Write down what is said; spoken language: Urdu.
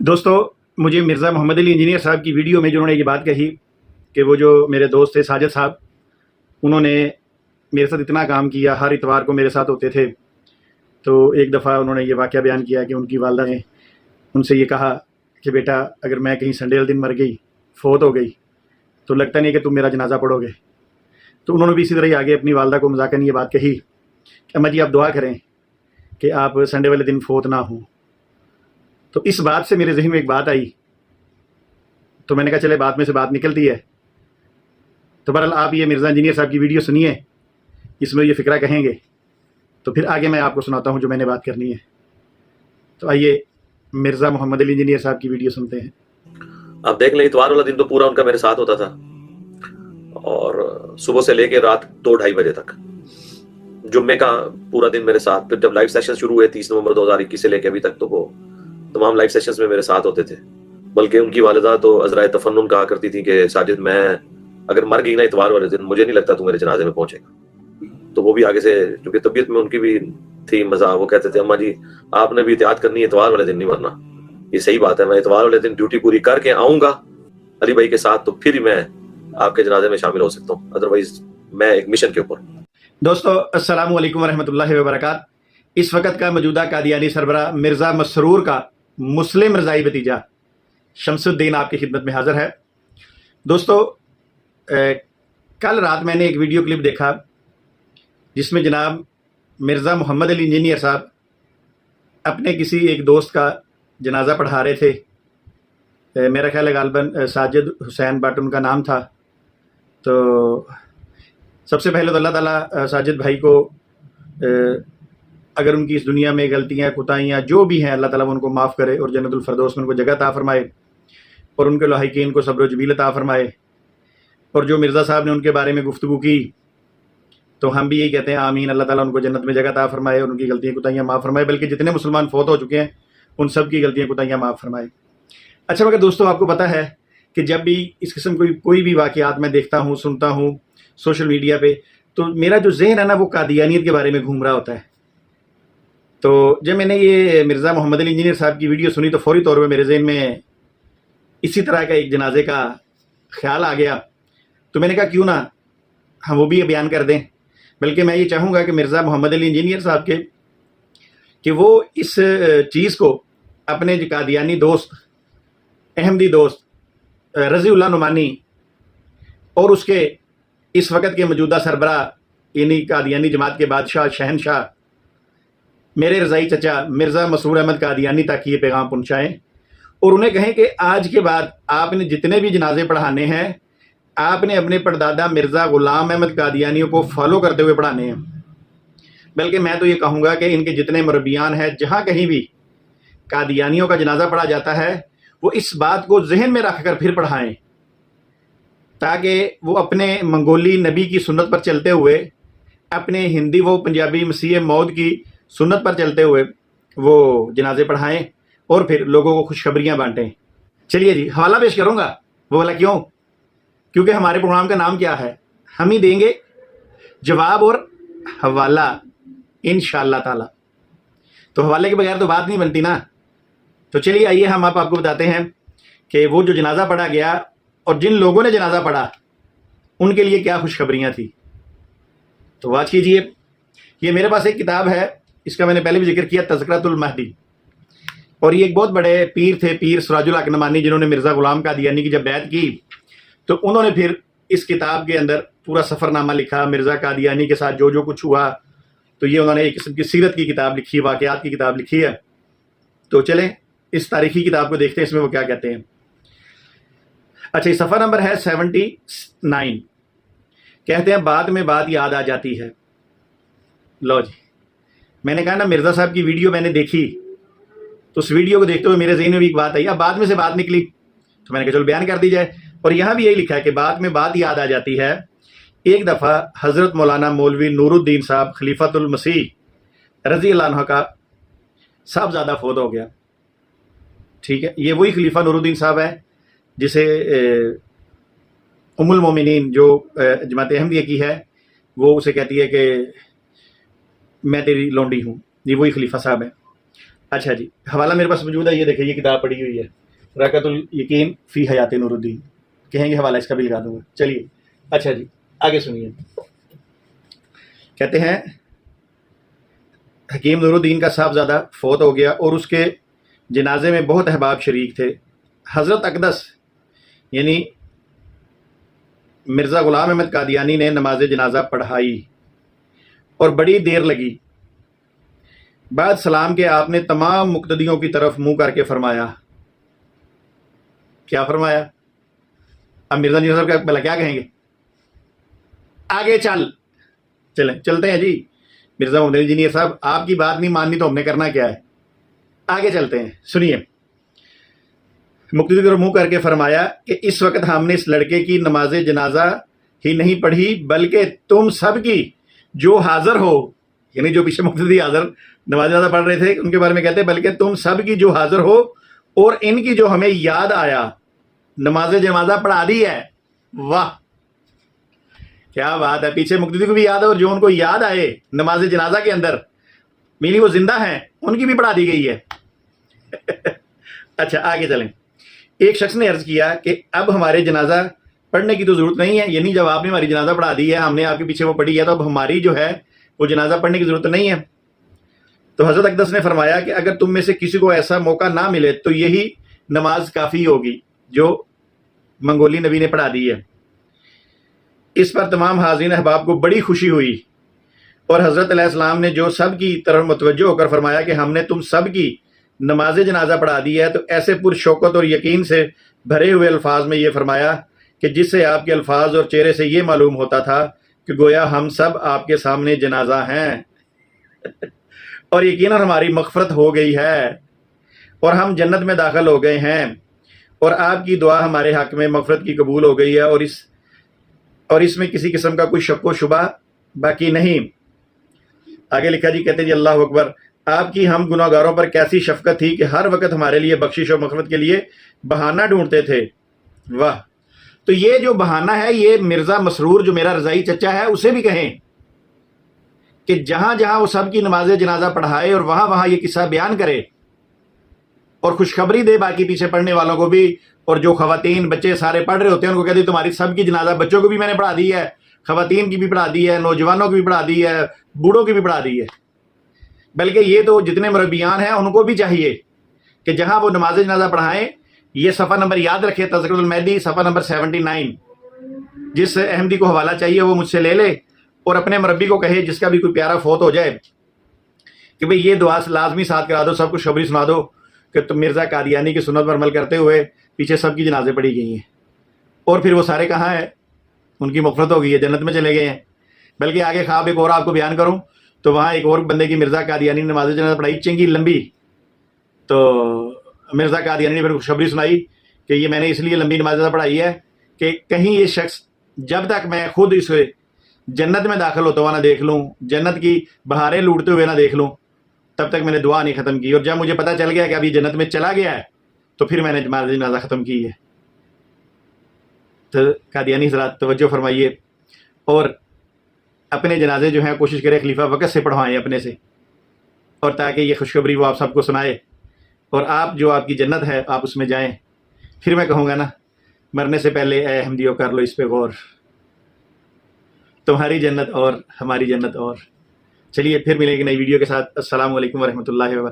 دوستو مجھے مرزا محمد علی انجینئر صاحب کی ویڈیو میں جنہوں نے یہ بات کہی کہ وہ جو میرے دوست تھے ساجد صاحب، انہوں نے میرے ساتھ اتنا کام کیا، ہر اتوار کو میرے ساتھ ہوتے تھے. تو ایک دفعہ انہوں نے یہ واقعہ بیان کیا کہ ان کی والدہ نے ان سے یہ کہا کہ بیٹا اگر میں کہیں سنڈے والے دن مر گئی، فوت ہو گئی، تو لگتا نہیں کہ تم میرا جنازہ پڑھو گے. تو انہوں نے بھی اسی طرح ہی آگے اپنی والدہ کو مذاقاً یہ بات کہی کہ اماں جی آپ دعا کریں کہ آپ سنڈے والے دن فوت نہ ہوں. تو اس بات سے میرے ذہن میں ایک بات آئی، تو میں نے کہا چلے بات میں سے بات نکلتی ہے. تو بہرحال آپ یہ مرزا انجینئر صاحب کی ویڈیو سنیے، اس میں یہ فقرہ کہیں گے، تو پھر آگے میں آپ کو سناتا ہوں جو میں نے بات کرنی ہے. تو آئیے مرزا محمد علی انجینئر صاحب کی ویڈیو سنتے ہیں. آپ دیکھ لیں اتوار والا دن تو پورا ان کا میرے ساتھ ہوتا تھا، اور صبح سے لے کے رات 2-2:30 بجے تک. جمعے کا پورا دن میرے ساتھ. پھر جب لائیو سیشن شروع ہوئے 30 نومبر 2021 سے لے کے ابھی تک، تو وہ تمام لائیو سیشنز میں میرے ساتھ ہوتے تھے. بلکہ ان کی والدہ تو عذرائے تفنن کہا کرتی تھی کہ ساجد میں اگر مر گئی نا اتوار والے دن، مجھے نہیں لگتا تو میرے جنازے میں پہنچے گا. تو وہ بھی آگے سے چونکہ طبیعت میں ان کی بھی تھی مزاح، وہ کہتے تھے اماں جی آپ نے بھی احتیاط کرنی ہے، اتوار والے دن نہیں مرنا. یہ صحیح بات ہے، میں اتوار والے دن ڈیوٹی پوری کر کے آؤں گا علی بھائی کے ساتھ، تو پھر میں آپ کے جنازے میں شامل ہو سکتا ہوں، ادروائز میں ایک مشن کے اوپر. دوستو السلام علیکم ورحمۃ اللہ وبرکاتہ. اس وقت کا موجودہ قادیانی سربراہ مرزا مسرور کا مسلم رضائی بھتیجا شمس الدین آپ کی خدمت میں حاضر ہے. دوستو کل رات میں نے ایک ویڈیو کلپ دیکھا جس میں جناب مرزا محمد علی انجینئر صاحب اپنے کسی ایک دوست کا جنازہ پڑھا رہے تھے. میرا خیال ہے غالباً ساجد حسین بٹ ان کا نام تھا. تو سب سے پہلے تو اللہ تعالیٰ ساجد بھائی کو اگر ان کی اس دنیا میں غلطیاں کوتاہیاں جو بھی ہیں، اللہ تعالیٰ ان کو معاف کرے اور جنت الفردوس میں ان کو جگہ عطا فرمائے، اور ان کے لاحقین کو صبر و جمیل عطا فرمائے. اور جو مرزا صاحب نے ان کے بارے میں گفتگو کی تو ہم بھی یہی کہتے ہیں آمین، اللہ تعالیٰ ان کو جنت میں جگہ عطا فرمائے اور ان کی غلطیاں کوتاہیاں معاف فرمائے، بلکہ جتنے مسلمان فوت ہو چکے ہیں ان سب کی غلطیاں کوتاہیاں معاف فرمائے. اچھا مگر دوستو آپ کو پتہ ہے کہ جب بھی اس قسم کوئی بھی واقعات میں دیکھتا ہوں، سنتا ہوں سوشل میڈیا پہ، تو میرا جو ذہن ہے نا وہ قادیانیت کے بارے میں گھوم رہا ہوتا ہے. تو جب میں نے یہ مرزا محمد علی انجینئر صاحب کی ویڈیو سنی تو فوری طور پہ میرے ذہن میں اسی طرح کا ایک جنازے کا خیال آ گیا. تو میں نے کہا کیوں نہ ہم وہ بھی بیان کر دیں. بلکہ میں یہ چاہوں گا کہ مرزا محمد علی انجینئر صاحب کے کہ وہ اس چیز کو اپنے جو قادیانی دوست، احمدی دوست رضی اللہ نعمانی اور اس کے اس وقت کے موجودہ سربراہ یعنی قادیانی جماعت کے بادشاہ شہنشاہ میرے رضائی چچا مرزا مسرور احمد قادیانی تک یہ پیغام پہنچائیں، اور انہیں کہیں کہ آج کے بعد آپ نے جتنے بھی جنازے پڑھانے ہیں آپ نے اپنے پردادا مرزا غلام احمد قادیانیوں کو فالو کرتے ہوئے پڑھانے ہیں. بلکہ میں تو یہ کہوں گا کہ ان کے جتنے مربیان ہیں، جہاں کہیں بھی قادیانیوں کا جنازہ پڑھا جاتا ہے وہ اس بات کو ذہن میں رکھ کر پھر پڑھائیں، تاکہ وہ اپنے منگولی نبی کی سنت پر چلتے ہوئے، اپنے ہندی و پنجابی مسیح موعود کی سنت پر چلتے ہوئے وہ جنازے پڑھائیں اور پھر لوگوں کو خوشخبریاں بانٹیں. چلیے جی حوالہ پیش کروں گا. وہ والا کیوں؟ کیونکہ ہمارے پروگرام کا نام کیا ہے، ہم ہی دیں گے جواب اور حوالہ انشاءاللہ تعالی. تو حوالے کے بغیر تو بات نہیں بنتی نا. تو چلیے آئیے ہم آپ کو بتاتے ہیں کہ وہ جو جنازہ پڑھا گیا اور جن لوگوں نے جنازہ پڑھا ان کے لیے کیا خوشخبریاں تھیں. تو واچ کیجئے. یہ میرے پاس ایک کتاب ہے، اس کا میں نے پہلے بھی ذکر کیا، تذکرۃ المہدی. اور یہ ایک بہت بڑے پیر تھے، پیر سراج الحق نعمانی، جنہوں نے مرزا غلام قادیانی کی جب بیعت کی تو انہوں نے پھر اس کتاب کے اندر پورا سفر نامہ لکھا مرزا قادیانی کے ساتھ جو کچھ ہوا. تو یہ انہوں نے ایک قسم کی سیرت کی کتاب لکھی، واقعات کی کتاب لکھی ہے. تو چلیں اس تاریخی کتاب کو دیکھتے ہیں اس میں وہ کیا کہتے ہیں. اچھا، یہ صفحہ نمبر ہے 79. کہتے ہیں بعد میں بات یاد آ جاتی ہے. لو جی، میں نے کہا نا مرزا صاحب کی ویڈیو میں نے دیکھی تو اس ویڈیو کو دیکھتے ہوئے میرے ذہن میں بھی ایک بات آئی. اب بعد میں سے بات نکلی تو میں نے کہا چلو بیان کر دی جائے. اور یہاں بھی یہی لکھا ہے کہ بعد میں بات یاد آ جاتی ہے، ایک دفعہ حضرت مولانا مولوی نور الدین صاحب خلیفۃ المسیح رضی اللہ عنہ کا صاحبزادہ فوت ہو گیا. ٹھیک ہے، یہ وہی خلیفہ نور الدین صاحب ہے جسے ام المومنین جو جماعت احمدیہ کی ہے وہ اسے کہتی ہے کہ میں تیری لونڈی ہوں. یہ وہی خلیفہ صاحب ہے. اچھا جی، حوالہ میرے پاس موجود ہے، یہ دیکھیں، یہ کتاب پڑھی ہوئی ہے، رکعت الیقین فی حیات نور الدین، کہیں گے حوالہ اس کا بھی لگا دوں گا. چلیے اچھا جی آگے سنیے. کہتے ہیں حکیم نور الدین کا صاحبزادہ فوت ہو گیا اور اس کے جنازے میں بہت احباب شریک تھے. حضرت اقدس یعنی مرزا غلام احمد قادیانی نے نماز جنازہ پڑھائی اور بڑی دیر لگی. بعد سلام کے آپ نے تمام مقتدیوں کی طرف منہ کر کے فرمایا. کیا فرمایا؟ اب مرزا انجینئر صاحب بھلا کیا کہیں گے؟ آگے چلتے ہیں جی. مرزا محمد انجینئر صاحب آپ کی بات نہیں ماننی تو ہم نے کرنا کیا ہے؟ آگے چلتے ہیں، سنیے. مقتدی کی طرف منہ کر کے فرمایا کہ اس وقت ہم نے اس لڑکے کی نماز جنازہ ہی نہیں پڑھی بلکہ تم سب کی جو حاضر ہو، یعنی جو پیچھے مقتدی حاضر نماز جنازہ پڑھ رہے تھے ان کے بارے میں کہتے ہیں بلکہ تم سب کی جو حاضر ہو اور ان کی جو ہمیں یاد آیا نماز جنازہ پڑھا دی ہے. واہ کیا بات ہے. پیچھے مقتدی کو بھی یاد ہے اور جو ان کو یاد آئے نماز جنازہ کے اندر مینی وہ زندہ ہیں ان کی بھی پڑھا دی گئی ہے. اچھا آگے چلیں. ایک شخص نے عرض کیا کہ اب ہمارے جنازہ پڑھنے کی تو ضرورت نہیں ہے، یعنی جب آپ نے ہماری جنازہ پڑھا دی ہے، ہم نے آپ کے پیچھے وہ پڑھی ہے، تو اب ہماری جو ہے وہ جنازہ پڑھنے کی ضرورت نہیں ہے. تو حضرت اقدس نے فرمایا کہ اگر تم میں سے کسی کو ایسا موقع نہ ملے تو یہی نماز کافی ہوگی جو منگولی نبی نے پڑھا دی ہے. اس پر تمام حاضرین احباب کو بڑی خوشی ہوئی اور حضرت علیہ السلام نے جو سب کی طرف متوجہ ہو کر فرمایا کہ ہم نے تم سب کی نماز جنازہ پڑھا دی ہے، تو ایسے پرشوکت اور یقین سے بھرے ہوئے الفاظ میں یہ فرمایا کہ جس سے آپ کے الفاظ اور چہرے سے یہ معلوم ہوتا تھا کہ گویا ہم سب آپ کے سامنے جنازہ ہیں اور یقیناً ہماری مغفرت ہو گئی ہے اور ہم جنت میں داخل ہو گئے ہیں اور آپ کی دعا ہمارے حق میں مغفرت کی قبول ہو گئی ہے اور اس میں کسی قسم کا کوئی شک و شبہ باقی نہیں. آگے لکھا جی، کہتے جی اللہ اکبر. آپ کی ہم گناہ گاروں پر کیسی شفقت تھی کہ ہر وقت ہمارے لیے بخشش اور مغفرت کے لیے بہانہ ڈھونڈتے تھے. واہ. تو یہ جو بہانہ ہے یہ مرزا مسرور جو میرا رضائی چچا ہے اسے بھی کہیں کہ جہاں جہاں وہ سب کی نماز جنازہ پڑھائے اور وہاں وہاں یہ قصہ بیان کرے اور خوشخبری دے باقی پیچھے پڑھنے والوں کو بھی. اور جو خواتین بچے سارے پڑھ رہے ہوتے ہیں ان کو کہتے تمہاری سب کی جنازہ بچوں کو بھی میں نے پڑھا دی ہے، خواتین کی بھی پڑھا دی ہے، نوجوانوں کی بھی پڑھا دی ہے، بوڑھوں کی بھی پڑھا دی ہے. بلکہ یہ تو جتنے مربیان ہیں ان کو بھی چاہیے کہ جہاں وہ نماز جنازہ پڑھائیں. یہ صفحہ نمبر یاد رکھے، تذکرۃ المہدی صفحہ نمبر 79. جس احمدی کو حوالہ چاہیے وہ مجھ سے لے لے اور اپنے مربی کو کہے جس کا بھی کوئی پیارا فوت ہو جائے کہ بھئی یہ دعا لازمی ساتھ کرا دو، سب کو خبری سنا دو کہ تم مرزا قادیانی کی سنت پر عمل کرتے ہوئے پیچھے سب کی جنازے پڑھی گئی ہیں اور پھر وہ سارے کہاں ہیں، ان کی مغفرت ہو گئی ہے، جنت میں چلے گئے ہیں. بلکہ آگے خواب ایک اور آپ کو بیان کروں تو وہاں ایک اور بندے کی مرزا قادیانی نے نماز جنازہ پڑھائی چنگی لمبی. تو مرزا قادیانی نے پھر خوشخبری سنائی کہ یہ میں نے اس لیے لمبی نماز جنازہ پڑھائی ہے کہ کہیں یہ شخص جب تک میں خود اس جنت میں داخل ہوتا ہوا نہ دیکھ لوں، جنت کی بہاریں لوٹتے ہوئے نہ دیکھ لوں، تب تک میں نے دعا نہیں ختم کی. اور جب مجھے پتہ چل گیا کہ اب یہ جنت میں چلا گیا ہے تو پھر میں نے نماز جنازہ ختم کی ہے. تو قادیانی حضرات توجہ فرمائیے اور اپنے جنازے جو ہیں کوشش کرے خلیفہ وقت سے پڑھوائیں اپنے سے، اور تاکہ یہ خوشخبری وہ آپ سب کو سنائے اور آپ جو آپ کی جنت ہے آپ اس میں جائیں. پھر میں کہوں گا نا مرنے سے پہلے اے احمدیوں کر لو اس پہ غور، تمہاری جنت اور ہماری جنت اور. چلیے پھر ملیں گے نئی ویڈیو کے ساتھ. السلام علیکم ورحمۃ اللہ وبرکاتہ.